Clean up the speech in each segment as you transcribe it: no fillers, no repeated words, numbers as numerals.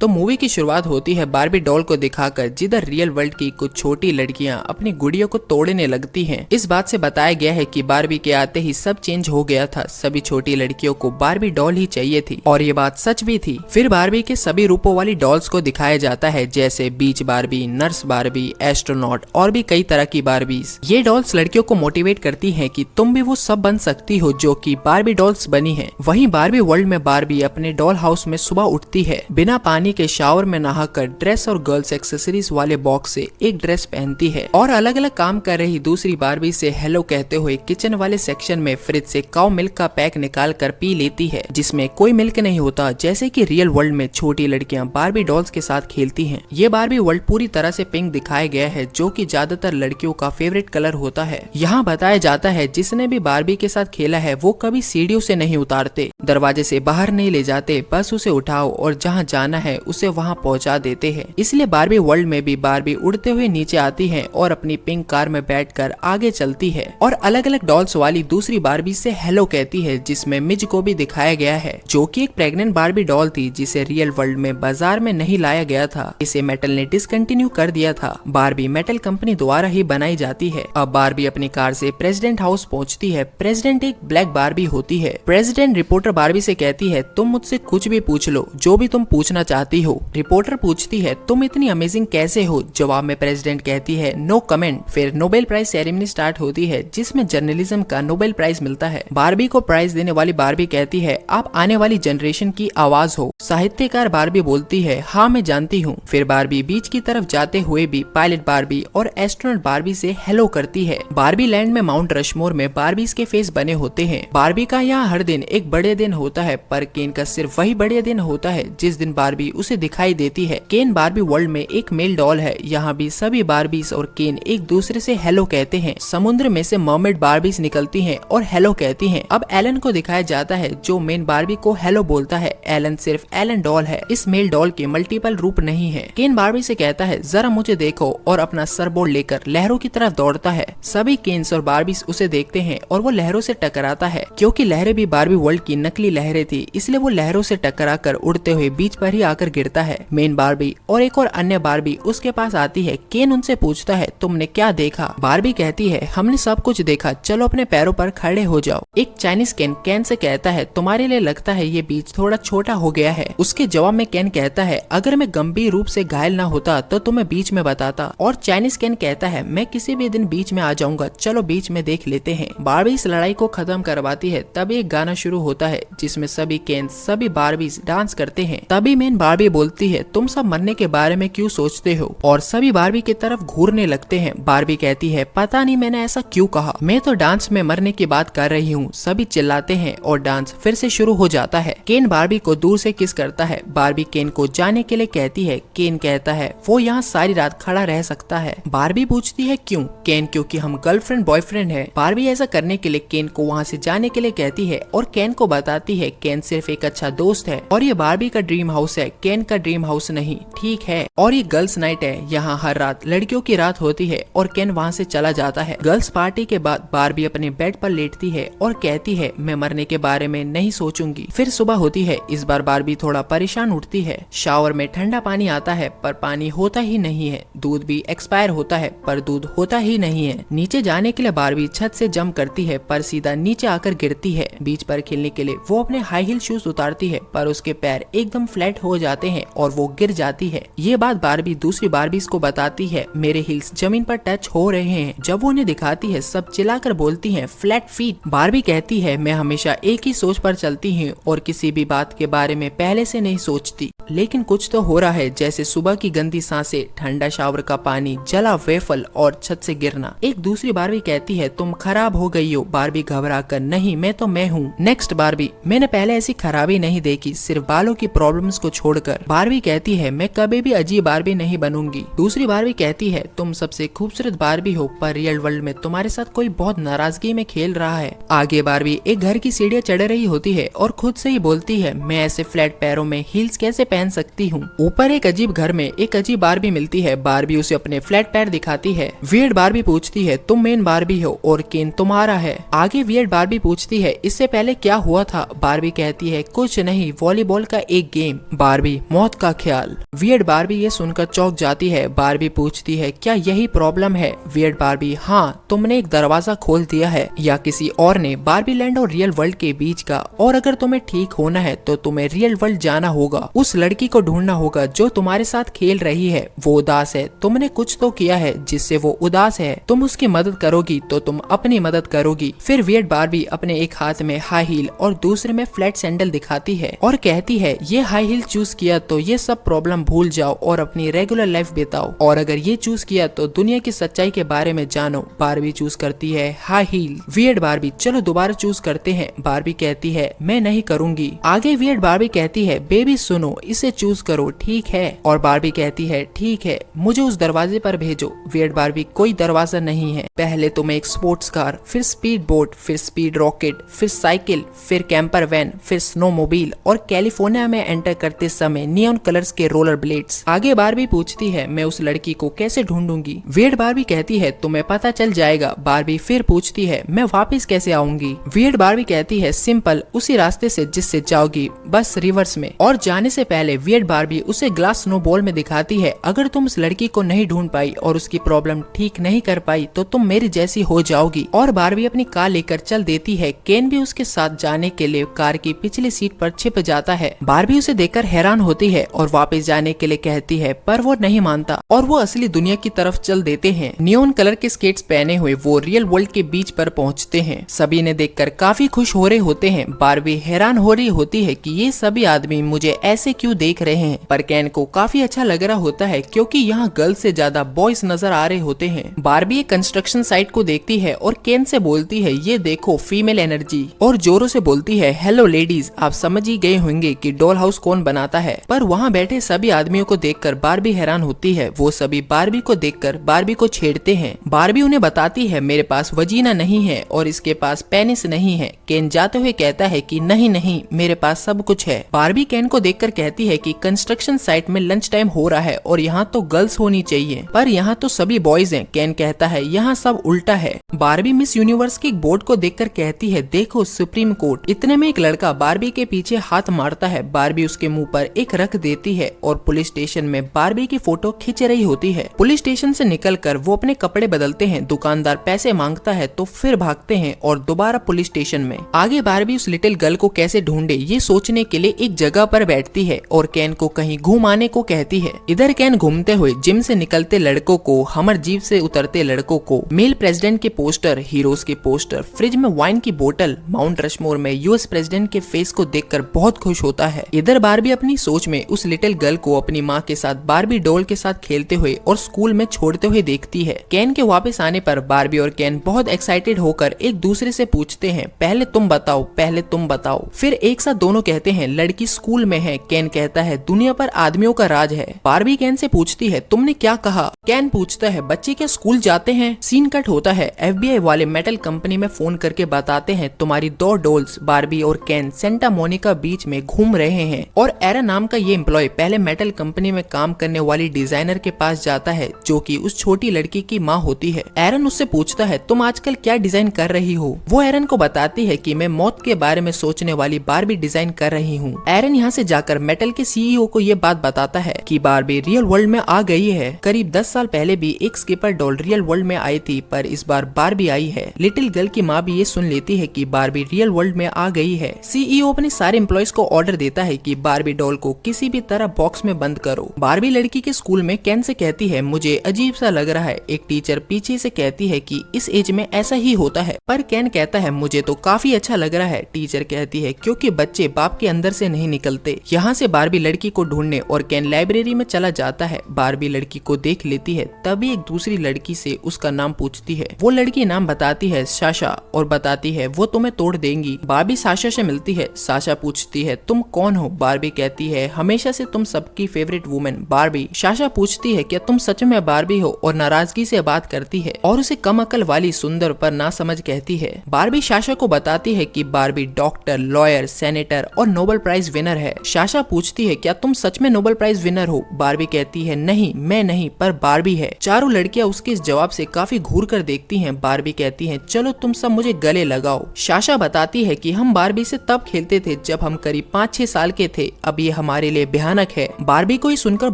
तो मूवी की शुरुआत होती है बारबी डॉल को दिखाकर, जिधर रियल वर्ल्ड की कुछ छोटी लड़कियां अपनी गुड़ियों को तोड़ने लगती हैं। इस बात से बताया गया है कि बारबी के आते ही सब चेंज हो गया था, सभी छोटी लड़कियों को बारबी डॉल ही चाहिए थी और ये बात सच भी थी। फिर बारबी के सभी रूपों वाली डॉल्स को दिखाया जाता है, जैसे बीच बारबी, नर्स बारबी, एस्ट्रोनॉट और भी कई तरह की बारबीज। ये डॉल्स लड़कियों को मोटिवेट करती हैं कि तुम भी वो सब बन सकती हो जो कि बारबी डॉल्स बनी है। वहीं बारबी वर्ल्ड में बारबी अपने डॉल हाउस में सुबह उठती है, बिना पानी के शावर में नहाकर ड्रेस और गर्ल्स एक्सेसरीज वाले बॉक्स से एक ड्रेस पहनती है और अलग अलग काम कर रही दूसरी बारबी से हेलो कहते हुए किचन वाले सेक्शन में फ्रिज से काऊ मिल्क का पैक निकाल कर पी लेती है, जिसमें कोई मिल्क नहीं होता, जैसे कि रियल वर्ल्ड में छोटी लड़कियां बारबी डॉल्स के साथ खेलती हैं। ये बारबी वर्ल्ड पूरी तरह से पिंक दिखाया गया है, जो कि ज्यादातर लड़कियों का फेवरेट कलर होता है। यहाँ बताया जाता है जिसने भी बारबी के साथ खेला है वो कभी सीढ़ियों से नहीं उतारते, दरवाजे से बाहर नहीं ले जाते, बस उसे उठाओ और जहाँ जाना है उसे वहाँ पहुँचा देते हैं। इसलिए बारबी वर्ल्ड में भी बारबी उड़ते हुए नीचे आती है और अपनी पिंक कार में बैठकर आगे चलती है और अलग अलग डॉल्स वाली दूसरी बारबी से हेलो कहती है, जिसमें मिज को भी दिखाया गया है, जो कि एक प्रेग्नेंट बारबी डॉल थी जिसे रियल वर्ल्ड में बाजार में नहीं लाया गया था। इसे मेटल ने डिसकंटिन्यू कर दिया था। बारबी मेटल कंपनी द्वारा ही बनाई जाती है। अब बारबी अपनी कार से प्रेसिडेंट हाउस पहुंचती है। प्रेसिडेंट एक ब्लैक बारबी होती है। प्रेसिडेंट रिपोर्टर बारबी से कहती है तुम मुझसे कुछ भी पूछ लो, जो भी तुम पूछना चाहती हो। रिपोर्टर पूछती है तुम इतनी अमेजिंग कैसे हो? जवाब में प्रेसिडेंट कहती है नो कमेंट। फिर नोबेल प्राइज सेरेमनी स्टार्ट होती है, जिसमें जर्नलिज्म का नोबेल प्राइज मिलता है। बारबी को प्राइज देने वाली बारबी कहती है आप आने वाली जनरेशन की आवाज हो। साहित्यकार बारबी बोलती है हाँ मैं जानती हूँ। फिर बारबी बीच की तरफ जाते हुए भी पायलट बारबी और एस्ट्रोनॉट बारबी से हेलो करती है। बारबी लैंड में माउंट रशमोर में बारबीज के फेस बने होते हैं। बारबी का यहाँ हर दिन एक बड़े दिन होता है, पर केन का सिर्फ वही बड़े दिन होता है जिस दिन बारबी उसे दिखाई देती है। केन बारबी वर्ल्ड में एक मेल डॉल है। यहाँ भी सभी बारबीज और केन एक दूसरे से हेलो कहते हैं। समुद्र में से मर्मेड बारबीज निकलती हैं और हेलो कहती हैं। अब एलन को दिखाया जाता है जो मेन बारबी को हेलो बोलता है। एलन सिर्फ एलन डॉल है, इस मेल डॉल के मल्टीपल रूप नहीं है। केन बारबी से कहता है जरा मुझे देखो और अपना सरबोर्ड लेकर लहरों की तरफ दौड़ता है। सभी केन्स और बारबीज उसे देखते हैं और वो लहरों से टकराता है। क्योंकि लहरें भी बारबी वर्ल्ड की नकली लहरें थी, इसलिए वो लहरों से टकरा कर उड़ते हुए बीच पर ही आकर गिरता है। मेन बारबी और एक और अन्य बारबी उसके पास आती है। केन उनसे पूछता है तुमने क्या देखा? बारबी कहती है हमने सब कुछ देखा, चलो अपने पैरों पर खड़े हो जाओ। एक चाइनीज केन से कहता है तुम्हारे लिए लगता है ये बीच थोड़ा छोटा हो गया है। उसके जवाब में केन कहता है अगर मैं गंभीर रूप से घायल ना होता तो तुम्हें बीच में बताता। और चाइनीज केन कहता है मैं किसी भी दिन बीच में आ जाऊंगा, चलो बीच में देख लेते हैं। बारबी इस लड़ाई को खत्म करवाती है। तभी एक गाना शुरू होता है जिसमें सभी केन सभी बारबीज डांस करते हैं। तभी मेन बारबी बोलती है तुम सब मरने के बारे में क्यों सोचते हो? और सभी बारबी की तरफ घूरने लगते हैं। बारबी कहती है पता नहीं मैंने ऐसा क्यों कहा, मैं तो डांस में मरने की बात कर रही हूँ। सभी चिल्लाते हैं और डांस फिर से शुरू हो जाता है। केन बारबी को दूर से किस करता है। बारबी केन को जाने के लिए कहती है। केन कहता है वो यहाँ सारी रात खड़ा रह सकता है। बारबी पूछती है क्यों? केन क्योंकि हम गर्लफ्रेंड बॉयफ्रेंड है। बारबी ऐसा करने के लिए केन को वहाँ से जाने के लिए कहती है और केन को बताती है केन सिर्फ एक अच्छा दोस्त है और ये बारबी का ड्रीम हाउस है, केन का ड्रीम हाउस नहीं, ठीक है। और ये गर्ल्स नाइट है, यहाँ हर रात लड़कियों की रात होती है और केन वहाँ से चला जाता है। गर्ल्स पार्टी के बाद बारबी अपने बेड पर लेटती है और कहती है मैं मरने के बारे में नहीं सोचूंगी। फिर सुबह होती है। इस बार बारबी थोड़ा परेशान उठती है। शावर में ठंडा पानी आता है पर पानी होता ही नहीं है। दूध भी एक्सपायर होता है पर दूध होता ही नहीं है। नीचे जाने के लिए बारबी छत से जंप करती है पर सीधा नीचे आकर गिरती है। बीच पर खेलने के लिए वो अपने हाई हील शूज उतारती है पर उसके पैर एकदम फ्लैट हो जाते हैं और वो गिर जाती है। ये बात बारबी दूसरी बारबीज को बताती है मेरे हील्स जमीन पर टच हो रहे हैं। जब वो उन्हें दिखाती है सब चिल्लाकर बोलती हैं फ्लैट फीट। बारबी कहती है मैं हमेशा एक ही सोच पर चलती हूँ और किसी भी बात के बारे में पहले से नहीं सोचती, लेकिन कुछ तो हो रहा है, जैसे सुबह की गंदी सांसें, ठंडा शावर का पानी, जला वेफल और छत से गिरना। एक दूसरी बारबी कहती है तुम खराब हो गई हो। बारबी घबरा कर नहीं मैं तो मैं हूँ। नेक्स्ट बारबी मैंने पहले ऐसी खराबी नहीं देखी, सिर्फ बालों की प्रॉब्लम्स को छोड़कर। बारबी कहती है मैं कभी भी अजीब बारबी नहीं बनूंगी। दूसरी बारबी कहती है तुम सबसे खूबसूरत बारबी हो पर रियल वर्ल्ड में तुम्हारे साथ कोई बहुत नाराजगी में खेल रहा है। आगे बारबी एक घर की सीढ़ियाँ चढ़ रही होती है और खुद से ही बोलती है मैं ऐसे फ्लैट पैरों में हील्स कैसे पहन सकती हूँ। ऊपर एक अजीब घर में एक अजीब बारबी मिलती है। बारबी उसे अपने फ्लैट पैर दिखाती है। वियर्ड बारबी पूछती है तुम मेन बारबी हो और केन तुम्हारा है। आगे वियर्ड बारबी पूछती है इससे पहले क्या हुआ था? बारबी कहती है कुछ नहीं, वॉलीबॉल का एक गेम। बारबी बारबी मौत का ख्याल। वियर्ड बारबी ये सुनकर चौंक जाती है। बारबी पूछती है क्या यही प्रॉब्लम है? वियर्ड बारबी हाँ, तुमने एक दरवाजा खोल दिया है या किसी और ने बारबी लैंड और रियल वर्ल्ड के बीच का। और अगर तुम्हें ठीक होना है तो तुम्हें रियल वर्ल्ड जाना होगा, उस लड़की को ढूंढना होगा जो तुम्हारे साथ खेल रही है। वो उदास है, तुमने कुछ तो किया है जिससे वो उदास है। तुम उसकी मदद करोगी तो तुम अपनी मदद करोगी। फिर वियर्ड बारबी अपने एक हाथ में हाई हील और दूसरे में फ्लैट सैंडल दिखाती है और कहती है ये हाई हील चूज किया तो ये सब प्रॉब्लम भूल जाओ और अपनी रेगुलर लाइफ बिताओ, और अगर ये चूज किया तो दुनिया की सच्चाई के बारे में जानो। बारबी चूज करती है हाई हील। वियर्ड बारबी चलो दोबारा चूज करते हैं। बारबी कहती है मैं नहीं करूंगी। आगे वियर्ड बारबी कहती है बेबी सुनो, इसे चूज करो ठीक है। और बारबी कहती है ठीक है, मुझे उस दरवाजे पर भेजो। वियर्ड बारबी कोई दरवाजा नहीं है, पहले तुम्हें एक स्पोर्ट्स कार, फिर स्पीड बोट, फिर स्पीड रॉकेट, फिर साइकिल, फिर कैंपर वैन, फिर स्नोमोबाइल और कैलिफोर्निया में एंटर करते समय नियॉन कलर्स के रोलर ब्लेड्स। आगे बारबी पूछती है मैं उस लड़की को कैसे ढूंढूंगी? वियर्ड बारबी कहती है तुम्हें पता चल जाएगा। बारबी फिर पूछती है मैं वापस कैसे आऊंगी? वियर्ड बारबी कहती है सिंपल, उसी रास्ते से जिससे जाओगी, बस रिवर्स में। और जाने से पहले वियर्ड बारबी उसे ग्लास स्नोबॉल में दिखाती है अगर तुम उस लड़की को नहीं ढूंढ पाई और उसकी प्रॉब्लम ठीक नहीं कर पाई तो तुम मेरी जैसी हो जाओगी। और बारबी अपनी कार लेकर चल देती है। केन भी उसके साथ जाने के लिए कार की पिछली सीट पर छिप जाता है। बारबी उसे देखकर हैरान होती है और वापस जाने के लिए कहती है पर वो नहीं मानता और वो असली दुनिया की तरफ चल देते हैं। नियॉन कलर के स्केट्स पहने हुए वो रियल वर्ल्ड के बीच पर पहुंचते हैं। सभी ने देखकर काफी खुश हो रहे होते हैं। बारबी हैरान हो रही होती है कि ये सभी आदमी मुझे ऐसे क्यों देख रहे हैं, पर केन को काफी अच्छा लग रहा होता है क्योंकि यहाँ गर्ल्स से ज्यादा बॉयज नजर आ रहे होते हैं। बारबी एक कंस्ट्रक्शन साइट को देखती है और केन से बोलती है ये देखो फीमेल एनर्जी, और जोरों से बोलती है हेलो लेडीज। आप समझ ही गए होंगे कि डॉल हाउस कौन बनाता है। पर वहाँ बैठे सभी आदमियों को देखकर बारबी हैरान होती है। वो सभी बारबी को देखकर बारबी को छेड़ते हैं। बारबी उन्हें बताती है मेरे पास वजीना नहीं है और इसके पास पेनिस नहीं है। केन जाते हुए कहता है कि नहीं नहीं, मेरे पास सब कुछ है। बारबी केन को देखकर कहती है कि कंस्ट्रक्शन साइट में लंच टाइम हो रहा है और यहाँ तो गर्ल्स होनी चाहिए, पर यहाँ तो सभी बॉयज हैं। केन कहता है यहाँ सब उल्टा है। बारबी मिस यूनिवर्स के बोर्ड को देखकर कहती है देखो सुप्रीम कोर्ट। इतने में एक लड़का बारबी के पीछे हाथ मारता है। बारबी उसके मुंह पर एक रख देती है और पुलिस स्टेशन में बारबी की फोटो खींच रही होती है। पुलिस स्टेशन से निकलकर वो अपने कपड़े बदलते हैं। दुकानदार पैसे मांगता है तो फिर भागते हैं और दोबारा पुलिस स्टेशन में। आगे बारबी उस लिटिल गर्ल को कैसे ढूंढे ये सोचने के लिए एक जगह पर बैठती है और केन को कहीं घुमाने को कहती है। इधर केन घूमते हुए जिम से निकलते लड़कों को, हमर जीप से उतरते लड़कों को, मेल प्रेसिडेंट के पोस्टर, हीरोज के पोस्टर, फ्रिज में वाइन की बोतल, माउंट रशमोर में यूएस प्रेसिडेंट के फेस को देखकर बहुत खुश होता है। इधर बारबी अपनी सोच में उस लिटिल गर्ल को अपनी माँ के साथ बारबी डॉल के साथ खेलते हुए और स्कूल में छोड़ते हुए देखती है। केन के वापस आने पर बारबी और केन बहुत एक्साइटेड होकर एक दूसरे से पूछते हैं पहले तुम बताओ, पहले तुम बताओ। फिर एक साथ दोनों कहते हैं लड़की स्कूल में है। केन कहता है दुनिया पर आदमियों का राज है। बारबी केन से पूछती है तुमने क्या कहा? केन पूछता है बच्चे क्या स्कूल जाते हैं? सीन कट होता है। FBI वाले मेटल कंपनी में फोन करके बताते हैं तुम्हारी 2 डॉल्स बारबी और केन सेंटा मोनिका बीच में घूम रहे हैं। और एरन नाम का ये एम्प्लॉय पहले मेटल कंपनी में काम करने वाली डिजाइनर के पास जाता है जो कि उस छोटी लड़की की माँ होती है। एरन उससे पूछता है तुम आजकल क्या डिजाइन कर रही हो? वो एरन को बताती है कि मैं मौत के बारे में सोचने वाली बारबी डिजाइन कर रही हूँ। एरन यहाँ से जाकर मेटल के CEO को ये बात बताता है कि बारबी रियल वर्ल्ड में आ गई है। करीब 10 साल पहले भी एक स्किपर डॉल रियल वर्ल्ड में आई थी, पर इस बार बारबी आई है। लिटिल गर्ल की माँ भी ये सुन लेती है कि बारबी रियल वर्ल्ड में आ गई है। CEO अपने सारे एम्प्लॉइज को ऑर्डर देता है कि बारबी डॉल को किसी भी तरह बॉक्स में बंद करो। बारबी लड़की के स्कूल में केन से कहती है मुझे अजीब सा लग रहा है। एक टीचर पीछे से कहती है कि इस एज में ऐसा ही होता है, पर केन कहता है मुझे तो काफी अच्छा लग रहा है। टीचर कहती है क्योंकि बच्चे बाप के अंदर से नहीं निकलते। यहाँ से बारबी लड़की को ढूंढने और केन लाइब्रेरी में चला जाता है। बारबी लड़की को देख लेती है, तभी एक दूसरी लड़की से उसका नाम पूछती है। वो लड़की नाम बताती है साशा और बताती है वो तुम्हें तोड़ देंगी। बारबी साशा से मिलती है। साशा पूछती है तुम कौन हो? बारबी कहती है हमेशा से तुम सबकी फेवरेट वुमेन बारबी। साशा पूछती है क्या तुम सच में बारबी हो और नाराजगी से बात करती है और उसे कम अकल वाली सुंदर पर ना समझ कहती है। बारबी साशा को बताती है कि बारबी डॉक्टर, लॉयर, सेनेटर और नोबेल प्राइज विनर है। साशा पूछती है क्या तुम सच में नोबेल प्राइज विनर हो? बारबी कहती है नहीं, मैं नहीं, पर बारबी है। चारों लड़कियां उसके इस जवाब से काफी घूर कर देखती हैं। बारबी कहती है चलो तुम सब मुझे गले लगाओ। साशा बताती है कि हम बारबी से तब खेलते थे जब हम करीब 5-6 साल के थे। अब ये ये हमारे लिए भयानक है। बारबी को ये सुनकर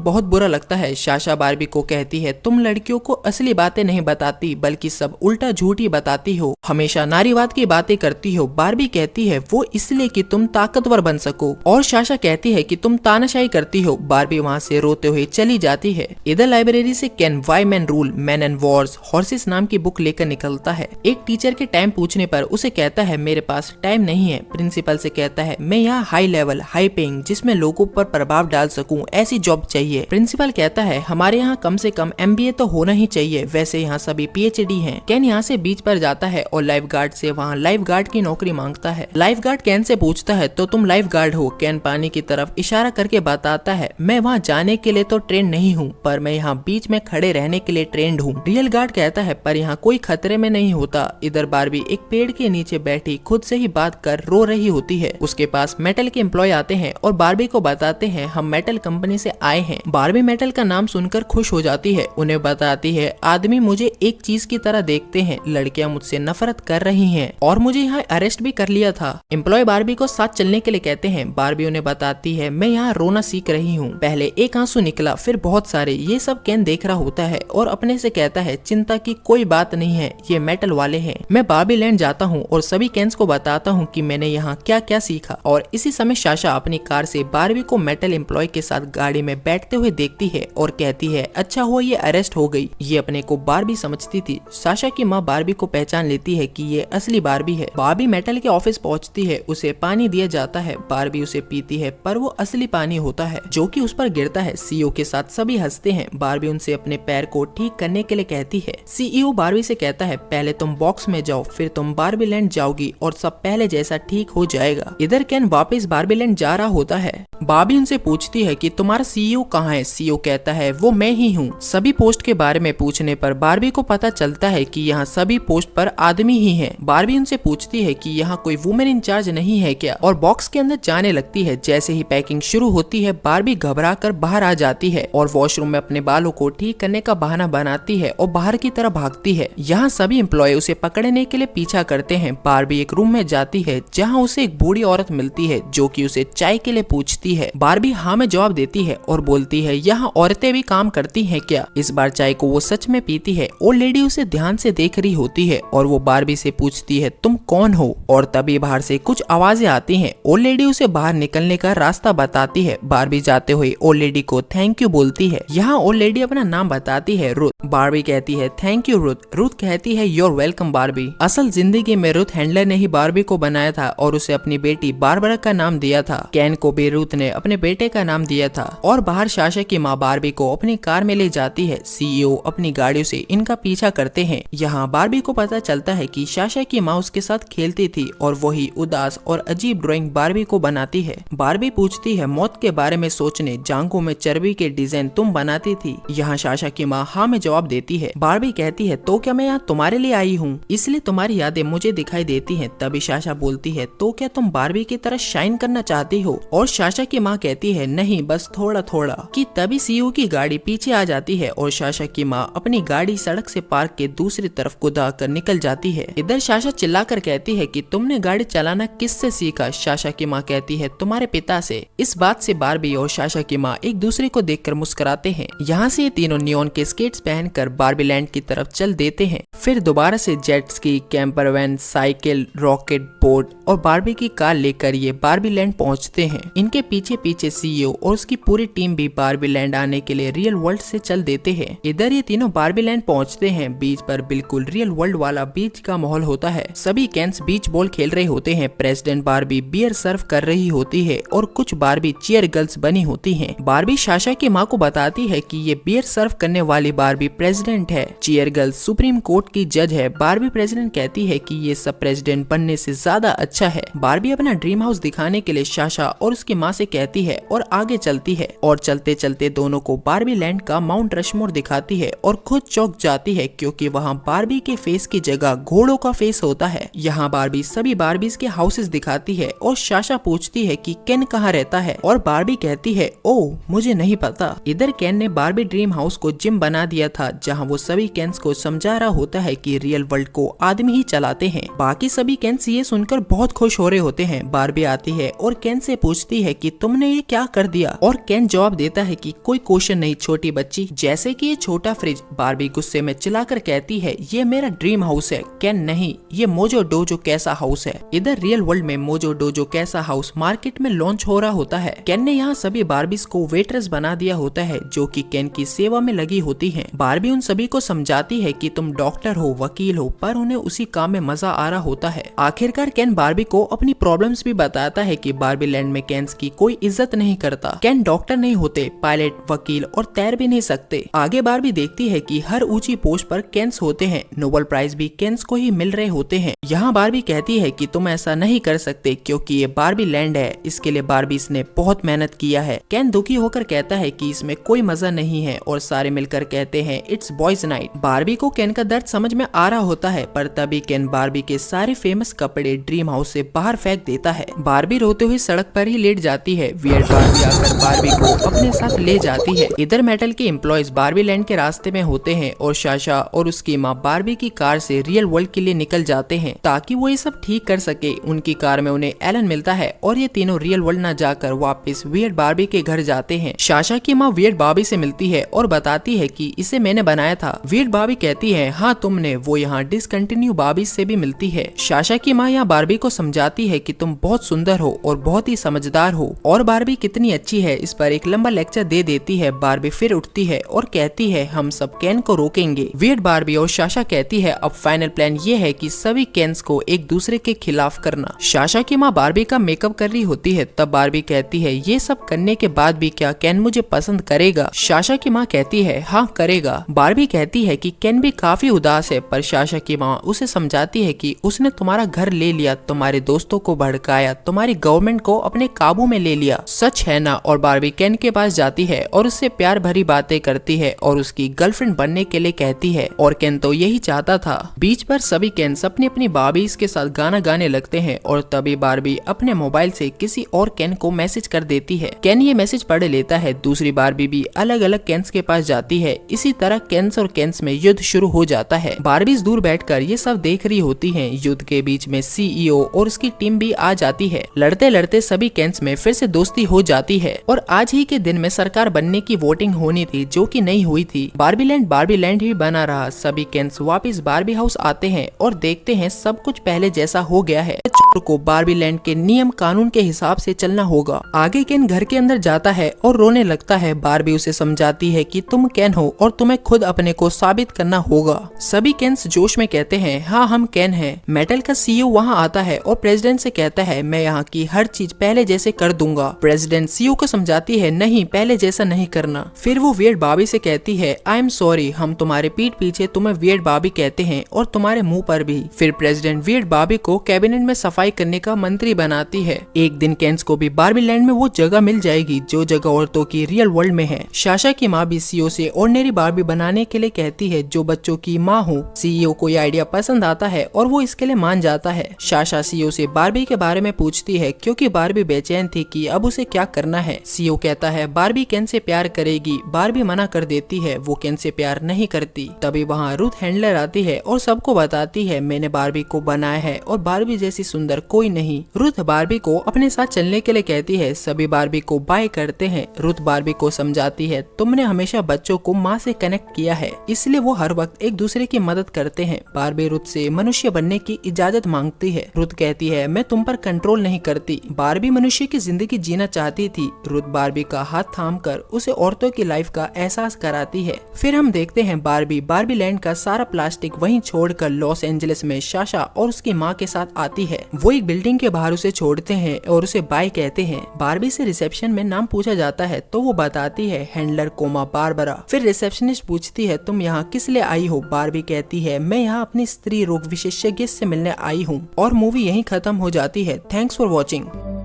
बहुत बुरा लगता है। साशा बारबी को कहती है, तुम लड़कियों को असली बातें नहीं बताती बल्कि सब उल्टा झूठ ही बताती हो, हमेशा नारीवाद की बातें करती हो। बारबी कहती है वो इसलिए कि तुम ताकतवर बन सको, और साशा कहती है कि तुम तानाशाही करती हो। बारबी वहाँ से रोते हुए चली जाती है। इधर लाइब्रेरी से can why man rule man and wars horses नाम की बुक लेकर निकलता है। एक टीचर के टाइम पूछने पर उसे कहता है मेरे पास टाइम नहीं है। प्रिंसिपल से कहता है मैं यहाँ हाई लेवल हाई पेइंग जिसमें लोगों पर प्रभाव डाल सकूं ऐसी जॉब चाहिए। प्रिंसिपल कहता है हमारे यहाँ कम से कम MBA तो होना ही चाहिए, वैसे यहाँ सभी PhD हैं। केन यहाँ से बीच पर जाता है और लाइफ गार्ड से वहाँ लाइफ गार्ड की नौकरी मांगता है। लाइफ गार्ड केन से पूछता है तो तुम लाइफ गार्ड हो? केन पानी की तरफ इशारा करके बताता है मैं वहाँ जाने के लिए तो ट्रेंड नहीं हूँ, पर मैं यहाँ बीच में खड़े रहने के लिए ट्रेंड हूँ। रियल गार्ड कहता है पर यहाँ कोई खतरे में नहीं होता। इधर बारबी एक पेड़ के नीचे बैठी खुद से ही बात कर रो रही होती है। उसके पास मेटल के एम्प्लॉय आते हैं और बारबी को बताते हैं हम मेटल कंपनी से आए हैं। बारबी मेटल का नाम सुनकर खुश हो जाती है। उन्हें बताती है आदमी मुझे एक चीज की तरह देखते हैं, लड़कियां मुझसे नफरत कर रही हैं और मुझे यहाँ अरेस्ट भी कर लिया था। एम्प्लॉय बारबी को साथ चलने के लिए कहते हैं। बारबी उन्हें बताती है मैं यहाँ रोना सीख रही हूँ, पहले एक आंसू निकला फिर बहुत सारे। ये सब केन देख रहा होता है और अपने से कहता है चिंता की कोई बात नहीं है, ये मेटल वाले हैं। मैं बारबी लैंड जाता हूँ और सभी केन्स को बताता हूँ कि मैंने यहाँ क्या क्या सीखा। और इसी समय साशा अपनी कार से बारबी को मेटल एम्प्लॉय के साथ गाड़ी में बैठते हुए देखती है और कहती है अच्छा हुआ ये अरेस्ट हो गई। ये अपने को बारबी समझती थी। साशा की माँ बारबी को पहचान लेती है कि ये असली बारबी है। बारबी मेटल के ऑफिस पहुँचती है, उसे पानी दिया जाता है। बारबी उसे पीती है पर वो असली पानी होता है जो कि उस पर गिरता है। CEO के साथ सभी हंसते हैं। बारबी उनसे अपने पैर को ठीक करने के लिए कहती है। CEO बारबी से कहता है पहले तुम बॉक्स में जाओ फिर तुम बारबी लैंड जाओगी और सब पहले जैसा ठीक हो जाएगा। इधर केन वापस बारबी लैंड जा रहा होता है। बारबी उनसे पूछती है कि तुम्हारा CEO कहाँ है? CEO कहता है वो मैं ही हूँ। सभी पोस्ट के बारे में पूछने पर बारबी को पता चलता है कि यहाँ सभी पोस्ट पर आदमी ही हैं। बारबी उनसे पूछती है कि यहाँ कोई वुमेन इंचार्ज नहीं है क्या, और बॉक्स के अंदर जाने लगती है। जैसे ही पैकिंग शुरू होती है बारबी घबरा कर बाहर आ जाती है और वॉशरूम में अपने बालों को ठीक करने का बहाना बनाती है और बाहर की तरफ भागती है। यहाँ सभी एम्प्लॉय उसे पकड़ने के लिए पीछा करते हैं। बारबी एक रूम में जाती है जहाँ उसे एक बूढ़ी औरत मिलती है जो कि उसे चाय के लिए पूछती है। बारबी हाँ में जवाब देती है और बोलती है यहाँ औरतें भी काम करती हैं क्या? इस बार चाय को वो सच में पीती है। ओल्ड लेडी उसे ध्यान से देख रही होती है और वो बारबी से पूछती है तुम कौन हो? और तभी बाहर से कुछ आवाजें आती हैं। ओल्ड लेडी उसे बाहर निकलने का रास्ता बताती है। बारबी जाते हुए ओल्ड लेडी को थैंक यू बोलती है। यहाँ ओल्ड लेडी अपना नाम बताती है रुथ। बारबी कहती है थैंक यू रुथ। रुथ कहती है योर वेलकम बारबी। असल जिंदगी में रुथ हैंडलर ने ही बारबी को बनाया था और उसे अपनी बेटी बारबरा का नाम दिया था। केन को भी रुथ ने अपने बेटे का नाम दिया था। और बाहर साशा की माँ बारबी को अपनी कार में ले जाती है। CEO अपनी गाड़ियों से इनका पीछा करते हैं। यहाँ बारबी को पता चलता है कि साशा की माँ उसके साथ खेलती थी और वही उदास और अजीब ड्राइंग बारबी को बनाती है। बारबी पूछती है मौत के बारे में सोचने जांघों में चर्बी के डिजाइन तुम बनाती थी? यहाँ साशा की माँ हाँ में जवाब देती है। बारबी कहती है तो क्या मैं यहाँ तुम्हारे लिए आई हूँ, इसलिए तुम्हारी यादें मुझे दिखाई देती हैं। तभी साशा बोलती है तो क्या तुम बारबी की तरह शाइन करना चाहती हो? और साशा की माँ कहती है नहीं बस थोड़ा थोड़ा। कि तभी CEO की गाड़ी पीछे आ जाती है और साशा की माँ अपनी गाड़ी सड़क से पार्क के दूसरी तरफ कूदा कर निकल जाती है। इधर साशा चिल्लाकर कहती है कि तुमने गाड़ी चलाना किससे सीखा? साशा की माँ कहती है तुम्हारे पिता से। इस बात से बारबी और साशा की माँ एक दूसरे को देखकर मुस्कुराते हैं। यहाँ से ये तीनों नियॉन के स्केट्स पहनकर बारबी लैंड की तरफ चल देते हैं। फिर दोबारा से jet ski, camper van, cycle, rocket boat और बारबी की कार लेकर ये बारबी लैंड पहुँचते हैं। इनके पीछे पीछे CEO और उसकी पूरी टीम भी बारबी लैंड आने के लिए रियल वर्ल्ड से चल देते हैं। इधर ये तीनों बारबी लैंड पहुँचते हैं। बीच पर बिल्कुल रियल वर्ल्ड वाला बीच का माहौल होता है। सभी कैंस बीच बॉल खेल रहे होते हैं। प्रेसिडेंट बारबी बियर सर्व कर रही होती है और कुछ बारबी चीयर गर्ल्स बनी होती हैं। बारबी साशा की माँ को बताती है कि ये बियर सर्व करने वाली बारबी प्रेसिडेंट है। चीयर गर्ल्स सुप्रीम कोर्ट की जज है। बारबी प्रेसिडेंट कहती है कि ये सब प्रेसिडेंट बनने से ज्यादा अच्छा है। बारबी अपना ड्रीम हाउस दिखाने के लिए साशा और उसकी माँ से कहती है और आगे चलती है और चलते चलते दोनों को बारबी लैंड का माउंट रशमोर दिखाती है और खुद चौंक जाती है क्योंकि वहाँ बारबी के फेस की जगह घोड़ों का फेस होता है। यहाँ बारबी सभी बारबीज के हाउसेस दिखाती है और साशा पूछती है कि केन कहाँ रहता है और बारबी कहती है ओह मुझे नहीं पता। इधर केन ने बारबी ड्रीम हाउस को जिम बना दिया था जहाँ वो सभी केन्स को समझा रहा होता है कि रियल वर्ल्ड को आदमी ही चलाते हैं। बाकी सभी केन्स ये सुनकर बहुत खुश हो रहे होते हैं। बारबी आती है और केन से पूछती है कि तुमने ये क्या कर दिया। और केन जवाब देता है कि कोई क्वेश्चन नहीं छोटी बच्ची, जैसे कि ये छोटा फ्रिज। बारबी गुस्से में चिल्लाकर कहती है ये मेरा ड्रीम हाउस है। केन नहीं, ये मोजो डोजो कैसा हाउस है। इधर रियल वर्ल्ड में मोजो डोजो कैसा हाउस मार्केट में लॉन्च हो रहा होता है। केन ने यहाँ सभी बारबीज को वेटरेस बना दिया होता है जो कि केन की सेवा में लगी होती हैं। बारबी उन सभी को समझाती है कि तुम डॉक्टर हो, वकील हो, पर उन्हें उसी काम में मजा आ रहा होता है। आखिरकार केन बारबी को अपनी प्रॉब्लम्स भी बताता है कि बारबी लैंड में केन्स की कोई इज्जत नहीं करता। केन डॉक्टर नहीं होते, पायलट, वकील और तैर भी नहीं सकते। आगे बारबी देखती है कि हर ऊंची पोस्ट पर केन्स होते हैं, नोबेल प्राइज भी केन्स को ही मिल रहे होते हैं। यहाँ बारबी कहती है कि तुम ऐसा नहीं कर सकते क्योंकि ये बारबी लैंड है, इसके लिए बारबीज ने बहुत मेहनत किया है। केन दुखी होकर कहता है कि इसमें कोई मजा नहीं है और सारे मिलकर कहते हैं इट्स बॉयज नाइट। बारबी को केन का दर्द समझ में आ रहा होता है, पर तभी केन बारबी के सारे फेमस कपड़े ड्रीम हाउस से बाहर फेंक देता है। बारबी रोते हुए सड़क पर ही लेट जाती है। वियर्ड बारबी आकर बारबी को अपने साथ ले जाती है। इधर मेटल के एम्प्लॉयज बारबी लैंड के रास्ते में होते हैं और साशा और उसकी माँ बारबी की कार से रियल वर्ल्ड के लिए निकल जाते हैं ताकि वो ये सब ठीक कर सके। उनकी कार में उन्हें एलन मिलता है और ये तीनों रियल वर्ल्ड न जाकर वापस वियर्ड बारबी के घर जाते हैं। साशा की माँ वियर्ड बारबी से मिलती है और बताती है कि इसे मैंने बनाया था। वियर्ड बारबी कहती है हाँ तुमने। वो यहाँ डिसकंटिन्यू बारबी से भी मिलती है। साशा की माँ यहाँ बारबी को समझाती है कि तुम बहुत सुंदर हो और बहुत ही समझदार हो और बारबी कितनी अच्छी है। इस पर एक लंबा लेक्चर दे देती है। बारबी फिर उठती है और कहती है हम सब केन को रोकेंगे। वियर्ड बारबी और साशा कहती है अब फाइनल प्लान ये है कि सभी केन्स को एक दूसरे के खिलाफ करना। साशा की माँ बारबी का मेकअप कर रही होती है, तब बारबी कहती है ये सब करने के बाद भी क्या केन मुझे पसंद करेगा। साशा की माँ कहती है हाँ करेगा। बारबी कहती है कि केन भी काफी उदास है, पर साशा की माँ उसे समझाती है कि उसने तुम्हारा घर ले लिया, तुम्हारे दोस्तों को भड़काया, तुम्हारी गवर्नमेंट को अपने काबू में ले लिया, सच है ना। और बारबी केन के पास जाती है और उससे प्यार भरी बातें करती है और उसकी गर्लफ्रेंड बनने के लिए कहती है और केन तो यही चाहता था। बीच पर सभी केन्स अपनी अपनी बारबीज के साथ गाना गाने लगते हैं और तभी बारबी अपने मोबाइल से किसी और केन को मैसेज कर देती है। केन ये मैसेज पढ़ लेता है। दूसरी बारबी भी अलग अलग केन्स के पास जाती है। इसी तरह केन्स और केन्स में युद्ध शुरू हो जाता है। बारबीज दूर बैठकर ये सब देख रही होती हैं। युद्ध के बीच में सीईओ और उसकी टीम भी आ जाती है। लड़ते लड़ते सभी केन्स में फिर से दोस्ती हो जाती है और आज ही के दिन में सरकार बनने की वोटिंग होनी थी जो कि नहीं हुई थी। बारबी लैंड ही बना रहा। सभी केन्स वापस बारबी हाउस आते हैं और देखते हैं सब कुछ पहले जैसा हो गया है। को बारबी लैंड के नियम कानून के हिसाब से चलना होगा। आगे केन घर के अंदर जाता है और रोने लगता है। बारबी उसे समझाती है कि तुम केन हो और तुम्हें खुद अपने को साबित करना होगा। सभी केन्स जोश में कहते हैं हाँ हम केन हैं। मेटल का सीईओ वहाँ आता है और प्रेसिडेंट से कहता है मैं यहाँ की हर चीज पहले जैसे कर दूंगा। प्रेसिडेंट सीईओ को समझाती है नहीं पहले जैसा नहीं करना। फिर वो वियर्ड बारबी से कहती है आई एम सॉरी, हम तुम्हारे पीठ पीछे तुम्हें वियर्ड बारबी कहते हैं और तुम्हारे मुंह पर भी। फिर प्रेसिडेंट वियर्ड बारबी को कैबिनेट में सफाई करने का मंत्री बनाती है। एक दिन केन्स को भी बारबी लैंड में वो जगह मिल जाएगी जो जगह औरतों की रियल वर्ल्ड में है। साशा की माँ भी सीईओ से ऑर्डिनरी बारबी बनाने के लिए कहती है जो बच्चों की माँ हो। सीईओ को ये आइडिया पसंद आता है और वो इसके लिए मान जाता है। साशा सीईओ से बारबी के बारे में पूछती है क्योंकि बारबी बेचैन थी कि अब उसे क्या करना है। सीईओ कहता है बारबी केन से प्यार करेगी। बारबी मना कर देती है, वो केन से प्यार नहीं करती। तभी वहाँ रुथ हैंडलर आती है और सबको बताती है मैंने बारबी को बनाया है और बारबी जैसी सुंदर कोई नहीं। रुथ बारबी को अपने साथ चलने के लिए कहती है। सभी बारबी को बाय करते हैं। रुथ बारबी को समझाती है तुमने हमेशा बच्चों को माँ से कनेक्ट किया है, इसलिए वो हर वक्त एक दूसरे की मदद करते हैं। बारबी रुथ से मनुष्य बनने की इजाजत मांगती है। रुथ कहती है मैं तुम पर कंट्रोल नहीं करती। बारबी मनुष्य की जिंदगी जीना चाहती थी। रुथ बारबी का हाथ थाम कर उसे औरतों की लाइफ का एहसास कराती है। फिर हम देखते हैं बारबी लैंड का सारा प्लास्टिक वहीं छोड़कर लॉस एंजलिस में साशा और उसकी माँ के साथ आती है। वो एक बिल्डिंग के बाहर उसे छोड़ते हैं और उसे बाय कहते हैं। बारबी से रिसेप्शन में नाम पूछा जाता है तो वो बताती है हैंडलर कोमा बारबरा। फिर रिसेप्शनिस्ट पूछती है तुम यहाँ किस लिए आई हो। बारबी कहती है मैं यहाँ अपनी स्त्री रोग विशेषज्ञ से मिलने आई हूँ। और मूवी यहीं खत्म हो जाती है। Thanks for watching.